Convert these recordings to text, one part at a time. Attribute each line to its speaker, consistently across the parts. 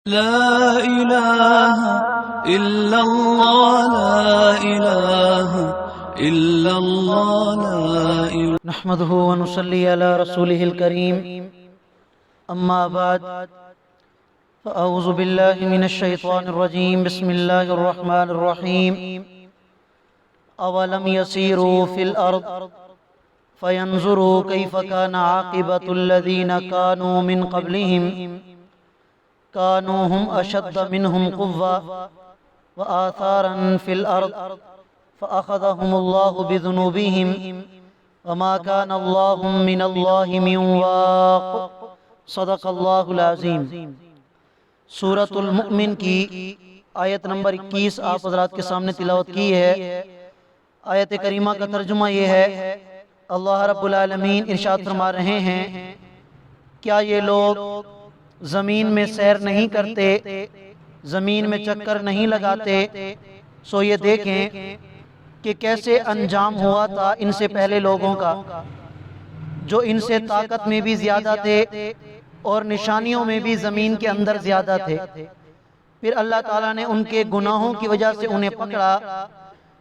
Speaker 1: لا إله إلا الله لا إله إلا الله لا إله
Speaker 2: نحمده ونصلي على رسوله الكريم أما بعد فأعوذ بالله من الشيطان الرجيم بسم الله الرحمن الرحيم أولم يسيروا في الأرض فينظروا كيف كان عاقبة الذين كانوا من قبلهم كانوا هم أشد منهم قوة وآثارا في الأرض فأخذهم الله بذنوبهم وما كان الله من الله من واق صدق اللہ العظیم۔ سورۃ المؤمن کی آیت نمبر 21 آپ حضرات کے سامنے تلاوت کی ہے۔ آیت کریمہ کا ترجمہ یہ ہے، اللہ رب العالمین ارشاد فرما رہے ہیں، کیا یہ لوگ زمین میں سیر نہیں کرتے، زمین میں چکر نہیں لگاتے، سو یہ دیکھیں کہ کیسے انجام ہوا تھا ان سے پہلے لوگوں کا، جو ان سے طاقت میں بھی زیادہ تھے اور نشانیوں میں بھی زمین کے اندر زیادہ تھے۔ پھر اللہ تعالیٰ نے ان کے گناہوں کی وجہ سے انہیں پکڑا،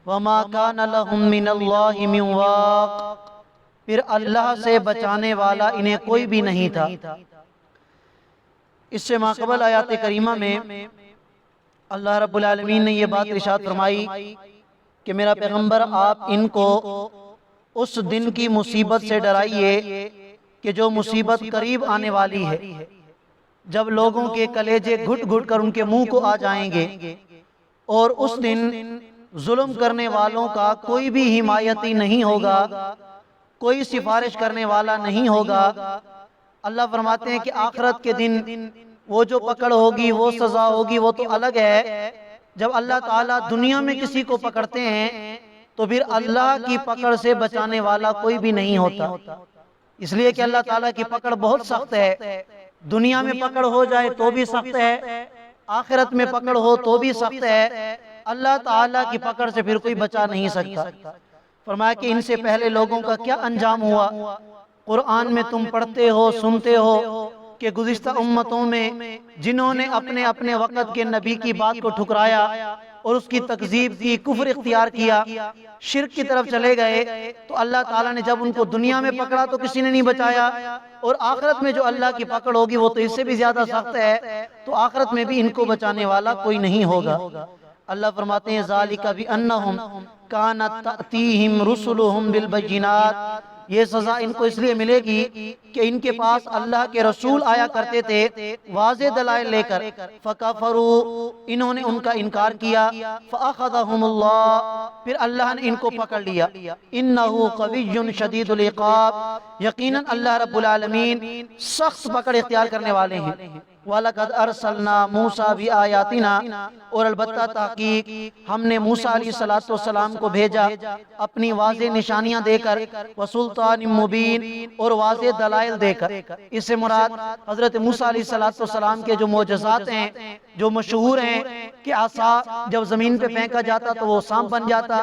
Speaker 2: وَمَا كَانَ لَهُم مِّنَ اللَّهِ مِن وَاقٍ، پھر اللہ سے بچانے والا انہیں کوئی بھی نہیں تھا۔ اس سے ماقبل آیات کریمہ میں اللہ رب العالمین نے یہ بات ارشاد فرمائی کہ میرا پیغمبر آپ ان کو اس دن کی مصیبت سے ڈرائیے کہ جو مصیبت قریب آنے والی ہے، جب لوگوں کے کلیجے گھٹ گھٹ کر ان کے منہ کو آ جائیں گے، اور اس دن ظلم کرنے والوں کا کوئی بھی حمایتی نہیں ہوگا، کوئی سفارش کرنے والا نہیں ہوگا۔ اللہ فرماتے ہیں کہ آخرت کے دن وہ جو پکڑ ہوگی، وہ سزا ہوگی، وہ تو الگ ہے۔ جب اللہ تعالیٰ دنیا میں کسی کو پکڑتے ہیں تو پھر اللہ کی پکڑ سے بچانے والا کوئی بھی نہیں ہوتا، اس لیے کہ اللہ تعالیٰ کی پکڑ بہت سخت ہے۔ دنیا میں پکڑ ہو جائے تو بھی سخت ہے، آخرت میں پکڑ ہو تو بھی سخت ہے۔ اللہ تعالیٰ کی پکڑ سے پھر کوئی بچا نہیں سکتا۔ فرمایا کہ ان سے پہلے لوگوں کا کیا انجام ہوا۔ قرآن میں تم پڑھتے ہو، سنتے ہو کہ گزشتہ امتوں میں جنہوں نے اپنے اپنے وقت کے نبی کی بات کو ٹھکرایا اور اس کی تکذیب کی، کفر اختیار کیا، شرک کی طرف چلے گئے، تو اللہ تعالیٰ نے جب ان کو دنیا میں پکڑا تو کسی نے نہیں بچایا، اور آخرت میں جو اللہ کی پکڑ ہوگی وہ تو اس سے بھی زیادہ سخت ہے، تو آخرت میں بھی ان کو بچانے والا کوئی نہیں ہوگا۔ اللہ فرماتے ہیں ذالک بأنہم کانت تأتیہم رسلہم بالبینات، یہ سزا ان کو اس لیے ملے گی کہ ان کے پاس اللہ کے رسول آیا کرتے تھے واضح دلائل لے کر، فکفروا، انہوں نے ان کا انکار کیا، فاخذہم اللہ، پھر اللہ نے ان کو پکڑ لیا، انہ قوی شدید العقاب، یقیناً اللہ رب العالمین سخت پکڑ اختیار کرنے والے ہیں۔ وَلَقَدْ أَرْسَلْنَا مُوسَى بِآيَاتِنَا، اور البتہ تحقیق ہم نے موسیٰ علیہ السلام کو بھیجا اپنی واضح نشانیاں دے کر، وَسُلْطَانٍ مُبِينٍ، اور واضح دلائل دے کر۔ اس سے مراد حضرت موسیٰ علیہ السلام کے جو معجزات ہیں، جو مشہور ہیں کہ عصا جب زمین پہ پھینکا جاتا تو وہ سانپ بن جاتا،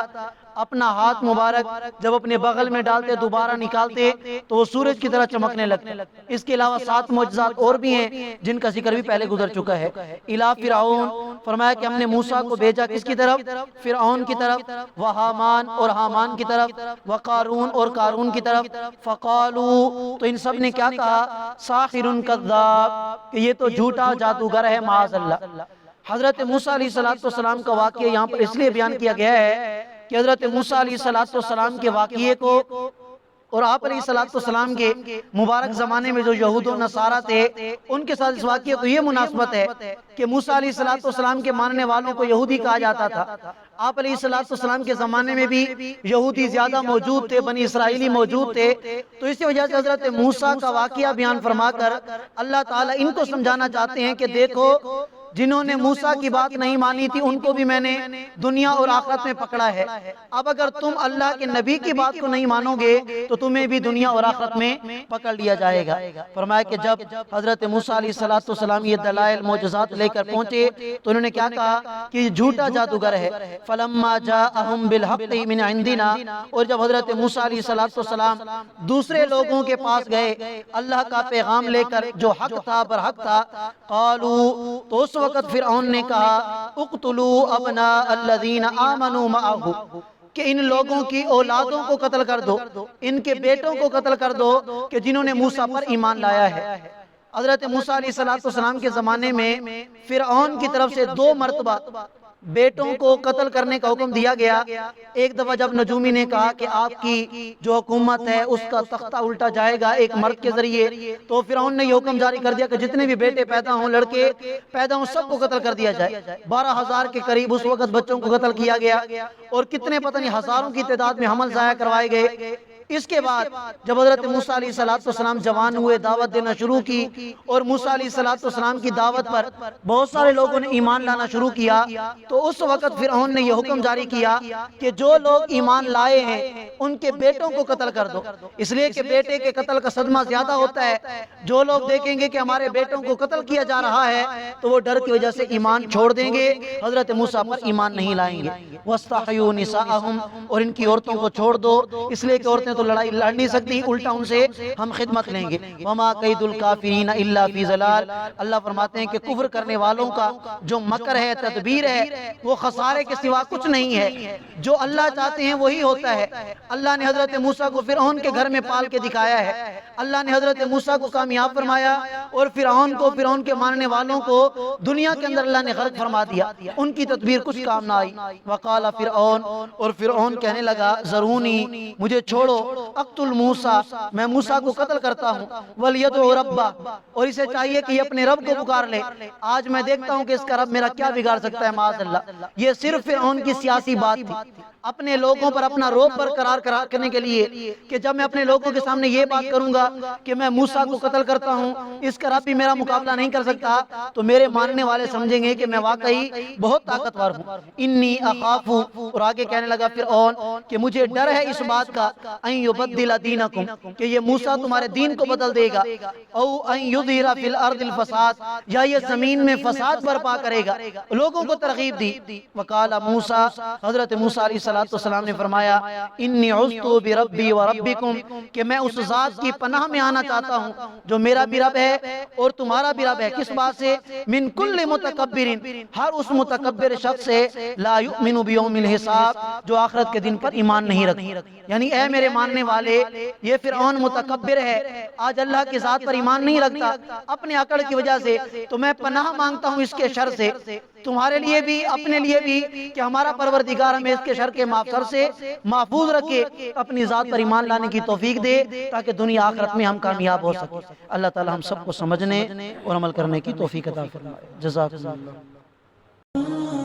Speaker 2: اپنا ہاتھ مبارک جب اپنے بغل میں ڈالتے دوبارہ نکالتے تو وہ سورج کی طرح چمکنے لگتے۔ اس کے علاوہ 7 معجزات اور بھی ہیں جن کا ذکر بھی پہلے گزر چکا ہے۔ الی فرعون، فرمایا کہ ہم نے موسیٰ کو بھیجا کس کی طرف؟ فرعون کی طرف، وحامان، اور حامان کی طرف، وقارون، اور قارون کی طرف۔ فقالوا، تو ان سب نے کیا کہا؟ ساحر کذاب، کہ یہ تو جھوٹا جادوگر ہے، معاذ اللہ۔ حضرت موسیٰ علیہ السلام کا واقعہ یہاں پر اس لیے بیان کیا گیا ہے کہ حضرت موسیٰ علیہ السلام کے واقعے کو اور آپ علیہ السلام کے مبارک زمانے میں جو یہود و نصارہ تھے ان کے ساتھ اس واقعے کو یہ مناسبت ہے کہ موسیٰ علیہ السلام کے ماننے والوں کو یہودی کہا جاتا تھا۔ آپ علیہ السلام کے زمانے میں بھی یہودی زیادہ موجود تھے، بنی اسرائیلی موجود تھے، تو اسی وجہ سے حضرت موسیٰ کا واقعہ بیان فرما کر اللہ تعالیٰ ان کو سمجھانا چاہتے ہیں کہ دیکھو جنہوں نے موسیٰ کی بات نہیں مانی تھی ان کو بھی میں نے دنیا اور آخرت میں پکڑا ہے، اب اگر تم اللہ کے نبی کی بات کو نہیں مانو گے تو تمہیں بھی دنیا اور آخرت میں پکڑ لیا جائے گا۔ فرمایا کہ جب حضرت موسیٰ علیہ السلام یہ دلائل معجزات لے کر پہنچے تو انہوں نے کیا کہا کہ یہ جھوٹا جادوگر ہے۔ فَلَمَّا جَاءَهُمْ بِالْحَقِّ مِنْ عِنْدِنَا، اور جب حضرت موسیٰ علیہ السلام دوسرے لوگوں کے پاس گئے اللہ کا پیغام لے کر جو حق تھا برحق تھا، قالوا، تو اس وقت فرعون نے کہا اقتلوا ابناء الذین آمنوا معہ، کہ ان لوگوں کی اولادوں کو قتل کر دو، ان کے بیٹوں کو قتل کر دو کہ جنہوں نے موسیٰ پر ایمان لایا ہے۔ حضرت موسیٰ علیہ السلام کے زمانے میں فرعون کی طرف سے 2 مرتبہ بیٹوں کو قتل کرنے کا حکم دیا گیا۔ ایک دفعہ جب نجومی نے کہا کہ آپ کی جو حکومت ہے اس کا تختہ الٹا جائے گا ایک مرد کے ذریعے، تو فرعون نے یہ حکم جاری کر دیا کہ جتنے بھی بیٹے پیدا ہوں، لڑکے پیدا ہوں، سب کو قتل کر دیا جائے۔ 12,000 کے قریب اس وقت بچوں کو قتل کیا گیا، اور کتنے پتہ نہیں ہزاروں کی تعداد میں حمل ضائع کروائے گئے۔ اس کے بعد جب حضرت موسیٰ علیہ السلام جوان ہوئے، دعوت دینا شروع کی، اور موسیٰ علیہ السلام کی دعوت پر بہت سارے لوگوں نے ایمان لانا شروع کیا، تو اس وقت فرعون نے یہ حکم جاری کیا کہ جو لوگ ایمان لائے ہیں ان کے بیٹوں کو قتل کر دو، اس لیے کہ بیٹے کے قتل کا صدمہ زیادہ ہوتا ہے۔ جو لوگ دیکھیں گے کہ ہمارے بیٹوں کو قتل کیا جا رہا ہے تو وہ ڈر کی وجہ سے ایمان چھوڑ دیں گے، حضرت موسیٰ پر ایمان نہیں لائیں گے۔ وَاسْتَحْيُوا نِسَاءَهُمْ، اور ان کی عورتوں کو چھوڑ دو، اس لیے کہ عورتیں تو لڑائی لڑ نہیں سکتی، الٹا ان سے ہم خدمت لیں گے۔ وَمَا قَيْدُ الْكَافِرِينَ إِلَّا فِي ضَلَالٍ، اللہ فرماتے ہیں کہ کفر کرنے والوں کا جو مکر ہے، تدبیر ہے، وہ خسارے کے سوا کچھ نہیں ہے۔ جو اللہ چاہتے ہیں وہی ہوتا ہے۔ اللہ نے حضرت موسیٰ کو فرعون کے گھر میں پال کے دکھایا ہے، اللہ نے حضرت موسیٰ کو کامیاب فرمایا، اور فرعون کے ماننے والوں کو دنیا کے اندر اللہ نے غرق فرما دیا، ان کی تدبیر کچھ کام نہ آئی۔ وقال فرعون، اور فرعون کہنے لگا ذرونی، مجھے چھوڑو، اقتل موسیٰ، میں موسیٰ کو قتل کرتا ہوں، ولیدعو ربہ، اور اسے چاہیے کہ یہ اپنے رب کو پکار لے۔ آج میں دیکھتا ہوں کہ اس کا رب میرا کیا بگاڑ سکتا ہے، معاذ اللہ۔ یہ صرف فرعون کی سیاسی بات تھی، اپنے لوگوں پر اپنا روب برقرار کرنے کے لیے کہ جب میں اپنے لوگوں کے سامنے یہ بات کروں گا کہ میں موسیٰ کو قتل کرتا ہوں، اس کا رب بھی میرا مقابلہ نہیں کر سکتا، تو میرے ماننے والے سمجھیں گے کہ میں واقعی بہت طاقتور ہوں۔ انی اخاف، اور آگے کہنے لگا فرعون کہ مجھے ڈر ہے اس بات کا، ان یبدل دینکم، کہ یہ موسیٰ تمہارے دین کو بدل دے گا، او ان یظہر فی الارض الفساد، یا یہ زمین میں فساد برپا کرے گا، لوگوں کو ترغیب دی۔ وقال موسیٰ، حضرت موسیٰ علیہ السلام نے فرمایا انی عذت بربی و ربکم، کہ میں اس ذات کی پناہ میں آنا چاہتا ہوں جو میرا بھی رب ہے اور تمہارا بھی رب ہے۔ کس بات سے؟ من کل متکبر، ہر اس متکبر شخص سے، لا یؤمن بیوم الحساب، جو آخرت کے دن پر ایمان نہیں رکھتا۔ یعنی اے میرے ماننے والے، یہ فرعون متکبر ہے، آج اللہ کی ذات پر ایمان نہیں رکھتا اپنے عقل کی وجہ سے، تو میں پناہ مانگتا ہوں اس کے شر سے، تمہارے لیے بھی اپنے لیے بھی، کہ ہمارا پروردگار ہمیں اس کے شر کے شر سے محفوظ رکھے، اپنی ذات پر ایمان لانے کی توفیق دے تاکہ دنیا آخرت میں ہم کامیاب ہو سکیں۔ اللہ تعالی ہم سب کو سمجھنے اور عمل کرنے کی توفیق عطا فرمائے۔ جزاک اللہ۔